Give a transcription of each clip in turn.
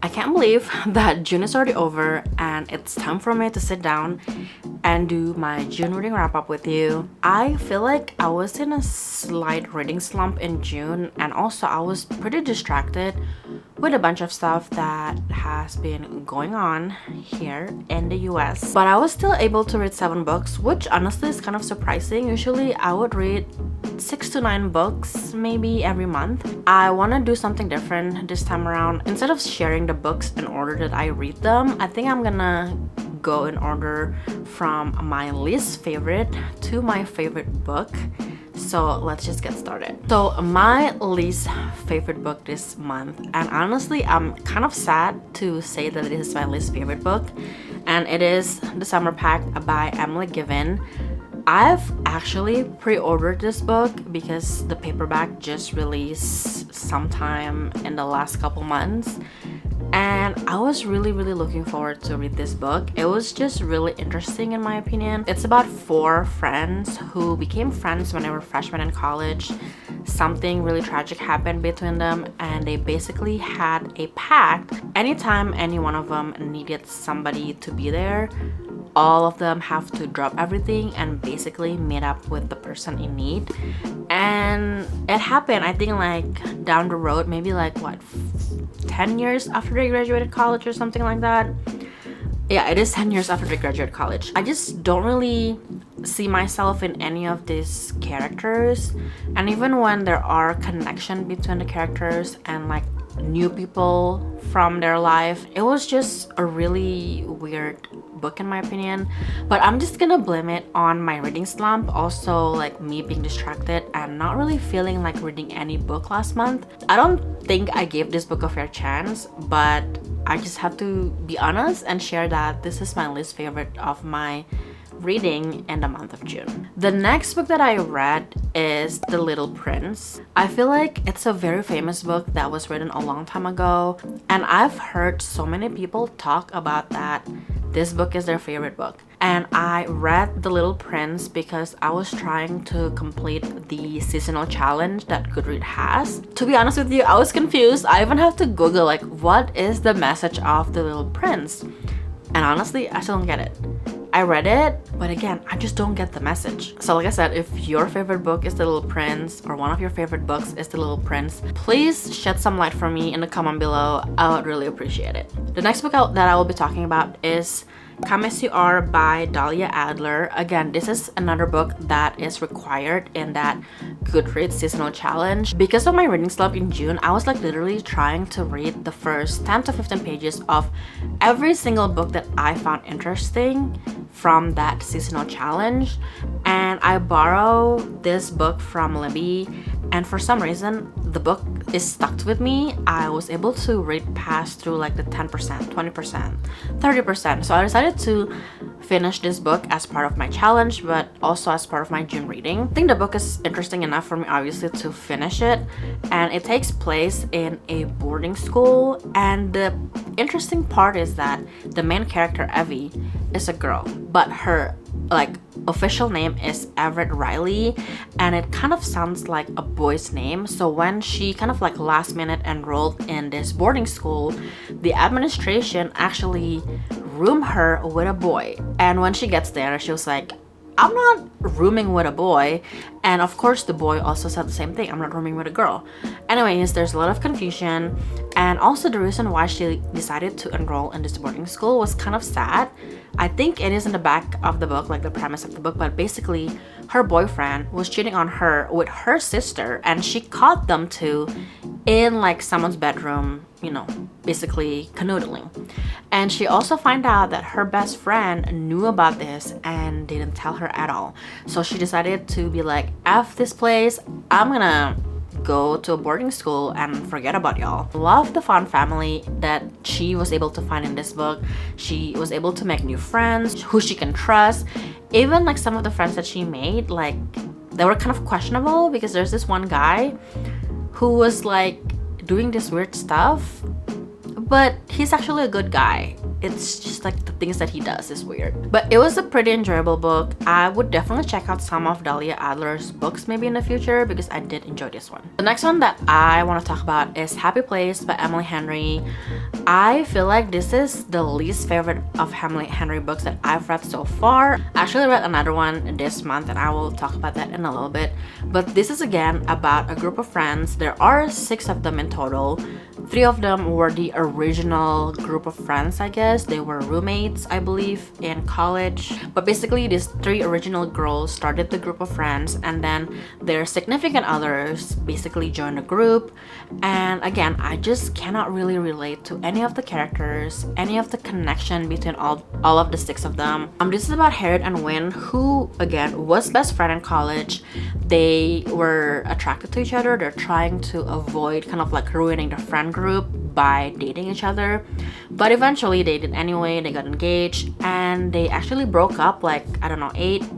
I can't believe that June is already over and it's time for me to sit down and do my June reading wrap up with you. I feel like I was in a slight reading slump in June, and also I was pretty distracted with a bunch of stuff that has been going on here in the US. But I was still able to read 7 books, which honestly is kind of surprising. Usually I would read 6 to 9 books maybe every month. I want to do something different this time around. Instead of sharing the books in order that I read them, I think I'm gonna go in order from my least favorite to my favorite book. So let's just get started. So my least favorite book this month, and honestly I'm kind of sad to say that it is my least favorite book, and it is The Summer Pact by Emily Given. I've actually pre-ordered this book because the paperback just released sometime in the last couple months, and I was really looking forward to read this book. It was just really interesting in my opinion. It's about 4 friends who became friends when they were freshmen in college. Something really tragic happened between them, and they basically had a pact. Anytime any one of them needed somebody to be there, all of them have to drop everything and basically meet up with the person in need. And it happened, I think, like down the road, maybe like what, 10 years after they graduated college or something like that. Yeah, it is 10 years after they graduated college. I just don't really see myself in any of these characters, and even when there are connection between the characters and like new people from their life, it was just a really weird book in my opinion. But I'm just gonna blame it on my reading slump, also like me being distracted and not really feeling like reading any book last month. I don't think I gave this book a fair chance, but I just have to be honest and share that this is my least favorite of my reading in the month of June. The next book that I read is The Little Prince. I feel like it's a very famous book that was written a long time ago, and I've heard so many people talk about that this book is their favorite book. And I read The Little Prince because I was trying to complete the seasonal challenge that Goodreads has. To be honest with you, I was confused. I even have to Google like, what is the message of The Little Prince? And honestly, I still don't get it. I read it, but again, I just don't get the message. So like I said, if your favorite book is The Little Prince, or one of your favorite books is The Little Prince, please shed some light for me in the comment below. I would really appreciate it. The next book that I will be talking about is Come As You Are by Dahlia Adler. Again, this is another book that is required in that Goodreads seasonal challenge. Because of my reading slump in June, I was like literally trying to read the first 10 to 15 pages of every single book that I found interesting from that seasonal challenge. And I borrowed this book from Libby, and for some reason the book is stuck with me. I was able to read past through like the 10%, 20%, 30%. So I decided to finish this book as part of my challenge, but also as part of my June reading. I think the book is interesting enough for me obviously to finish it, and it takes place in a boarding school. And the interesting part is that the main character, Evie, is a girl, but her like official name is Everett Riley, and it kind of sounds like a boy's name. So when she kind of like last minute enrolled in this boarding school, the administration actually roomed her with a boy. And when she gets there, she was like, I'm not rooming with a boy. And of course the boy also said the same thing, I'm not rooming with a girl. Anyways, there's a lot of confusion, and also the reason why she decided to enroll in this boarding school was kind of sad. I think it is in the back of the book, like the premise of the book, but basically her boyfriend was cheating on her with her sister, and she caught them two in like someone's bedroom, you know, basically canoodling. And she also found out that her best friend knew about this and didn't tell her at all. So she decided to be like, F this place, I'm gonna go to a boarding school and forget about y'all. Love the fun family that she was able to find in this book. She was able to make new friends who she can trust. Even like some of the friends that she made, like they were kind of questionable, because there's this one guy who was like doing this weird stuff, but he's actually a good guy. it's just like the things that he does is weird. But it was a pretty enjoyable book. I would definitely check out some of Dahlia Adler's books maybe in the future because I did enjoy this one. The next one that I want to talk about is Happy Place by Emily Henry. I feel like this is the least favorite of Emily Henry books that I've read so far. I actually read another one this month and I will talk about that in a little bit. But this is again about a group of friends. There are 6 of them in total. 3 of them were the original group of friends, I guess. They were roommates, I believe, in college. But basically, these 3 original girls started the group of friends, and then their significant others basically joined the group. And again, I just cannot really relate to any of the characters, any of the connection between all of the 6 of them. This is about Harriet and Wynne, who again was best friend in college. They were attracted to each other. They're trying to avoid kind of like ruining the friend group by dating each other, but eventually they did anyway. They got engaged and they actually broke up like, I don't know,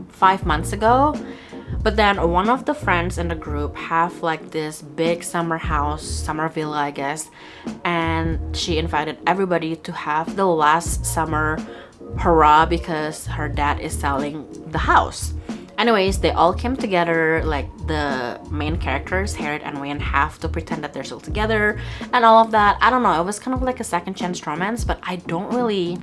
5 months ago. But then one of the friends in the group have like this big summer house, summer villa, I guess, and she invited everybody to have the last summer hurrah because her dad is selling the house. Anyways, they all came together, like the main characters, Harriet and Wynne, have to pretend that they're still together and all of that. I don't know, it was kind of like a second chance romance, but I don't really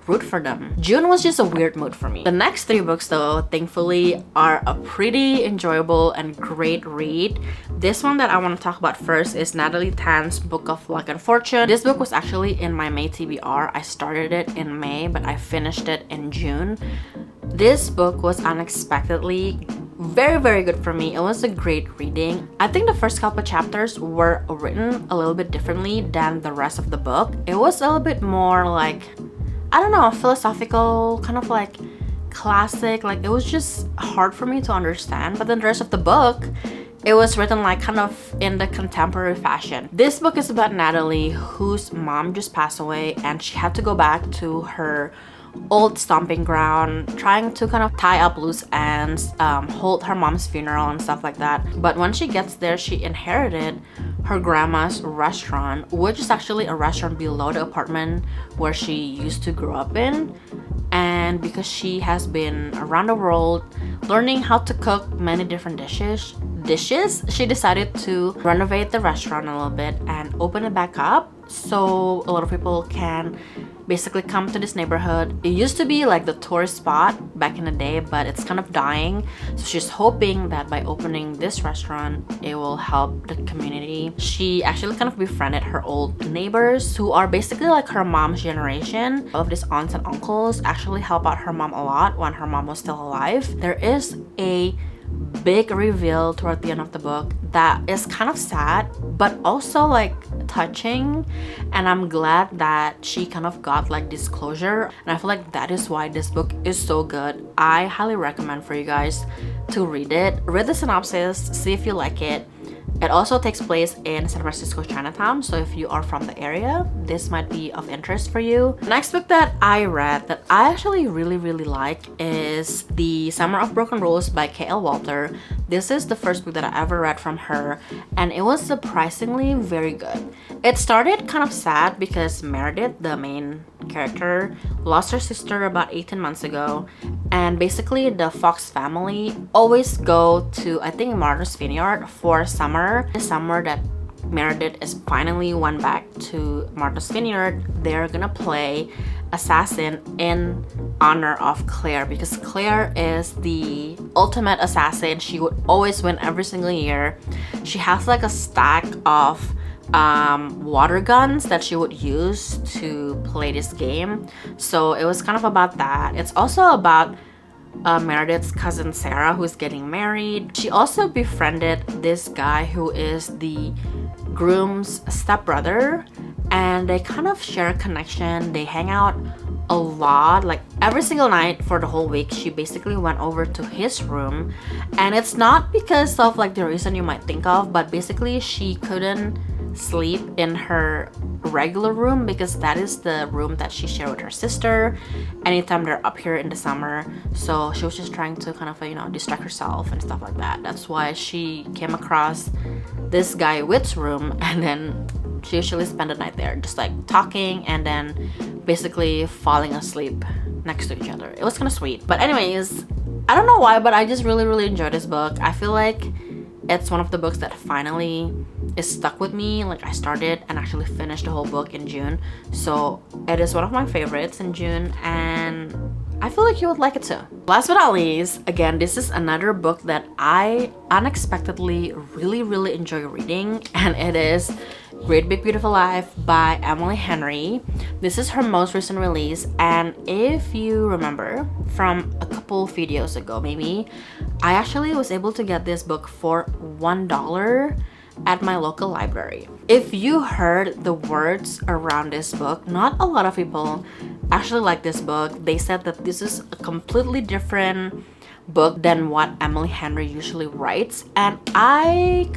root for them. June was just a weird mood for me. The next 3 books though, thankfully, are a pretty enjoyable and great read. This one that I want to talk about first is Natalie Tan's Book of Luck and Fortune. This book was actually in my May TBR. I started it in May, but I finished it in June. This book was unexpectedly very, very good for me. It was a great reading. I think the first couple chapters were written a little bit differently than the rest of the book. It was a little bit more like, I don't know, philosophical, kind of like classic. Like it was just hard for me to understand. But then the rest of the book, it was written like kind of in the contemporary fashion. This book is about Natalie, whose mom just passed away and she had to go back to her old stomping ground, trying to kind of tie up loose ends, hold her mom's funeral and stuff like that. But when she gets there, she inherited her grandma's restaurant, which is actually a restaurant below the apartment where she used to grow up in. And because she has been around the world learning how to cook many different dishes, she decided to renovate the restaurant a little bit and open it back up so a lot of people can basically come to this neighborhood. It used to be like the tourist spot back in the day, but it's kind of dying. So she's hoping that by opening this restaurant, it will help the community. She actually kind of befriended her old neighbors who are basically like her mom's generation. All of these aunts and uncles actually help out her mom a lot when her mom was still alive. There is a big reveal toward the end of the book that is kind of sad but also like touching, and I'm glad that she kind of got like this closure, and I feel like that is why this book is so good. I highly recommend for you guys to read it. Read the synopsis, see if you like it. It also takes place in San Francisco Chinatown, so if you are from the area, this might be of interest for you. The next book that I read that I actually really like is The Summer of Broken Rules by K.L. Walter. This is the first book that I ever read from her, and it was surprisingly very good. It started kind of sad because Meredith, the main character, lost her sister about 18 months ago, and basically the Fox family always go to, I think, Martha's Vineyard for summer. The summer that Meredith is finally went back to Martha's Vineyard, they're gonna play assassin in honor of Claire, because Claire is the ultimate assassin. She would always win every single year. She has like a stack of water guns that she would use to play this game, so it was kind of about that. It's also about Meredith's cousin Sarah, who's getting married. She also befriended this guy who is the groom's stepbrother, and they kind of share a connection. They hang out a lot, like every single night for the whole week. She basically went over to his room, and it's not because of like the reason you might think of, but basically she couldn't sleep in her regular room because that is the room that she shared with her sister anytime they're up here in the summer. So she was just trying to kind of, you know, distract herself and stuff like that. That's why she came across this guy Witt's room, and then she usually spend the night there, just like talking and then basically falling asleep next to each other. It was kind of sweet. But anyways, I don't know why, but I just really enjoyed this book. I feel like it's one of the books that finally is stuck with me. Like, I started and actually finished the whole book in June, so it is one of my favorites in June, and I feel like you would like it too. Last but not least, again, this is another book that I unexpectedly really enjoy reading, and it is Great Big Beautiful Life by Emily Henry. This is her most recent release, and if you remember from a couple videos ago maybe, I actually was able to get this book for $1 at my local library. If you heard the words around this book, not a lot of people actually like this book. They said that this is a completely different book than what Emily Henry usually writes, and I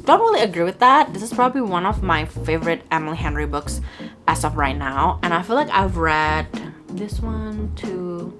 don't really agree with that. This is probably one of my favorite Emily Henry books as of right now, and I feel like I've read this 1, 2,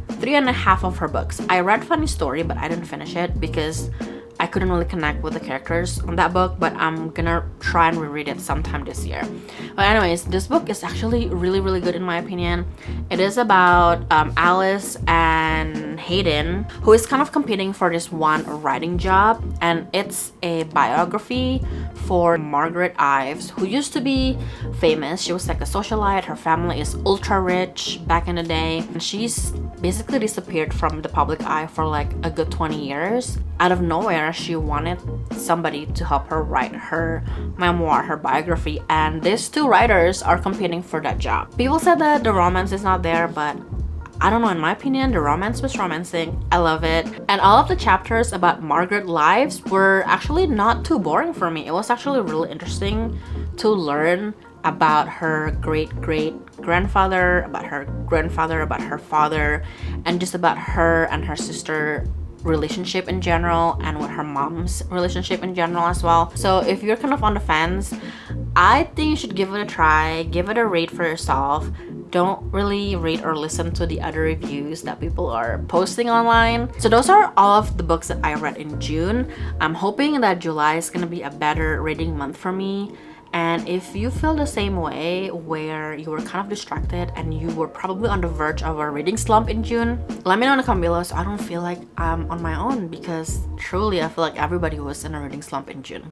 3.5 of her books. I read Funny Story, but I didn't finish it because I couldn't really connect with the characters on that book, but I'm gonna try and reread it sometime this year. But anyways, this book is actually really good in my opinion. It is about Alice and Hayden, who is kind of competing for this one writing job, and it's a biography for Margaret Ives, who used to be famous. She was like a socialite. Her family is ultra rich back in the day, and she's basically disappeared from the public eye for like a good 20 years. Out of nowhere, she wanted somebody to help her write her memoir, her biography, and these two writers are competing for that job. People said that the romance is not there, but I don't know, in my opinion, the romance was romancing. I love it. And all of the chapters about Margaret's lives were actually not too boring for me. It was actually really interesting to learn about her great-grandfather, about her grandfather, about her father, and just about her and her sister relationship in general, and with her mom's relationship in general as well. So if you're kind of on the fence, I think you should give it a try, give it a rate for yourself. Don't really read or listen to the other reviews that people are posting online. So those are all of the books that I read in June. I'm hoping that July is gonna be a better reading month for me. And if you feel the same way, where you were kind of distracted and you were probably on the verge of a reading slump in June, let me know in the comment below so I don't feel like I'm on my own, because truly I feel like everybody was in a reading slump in June.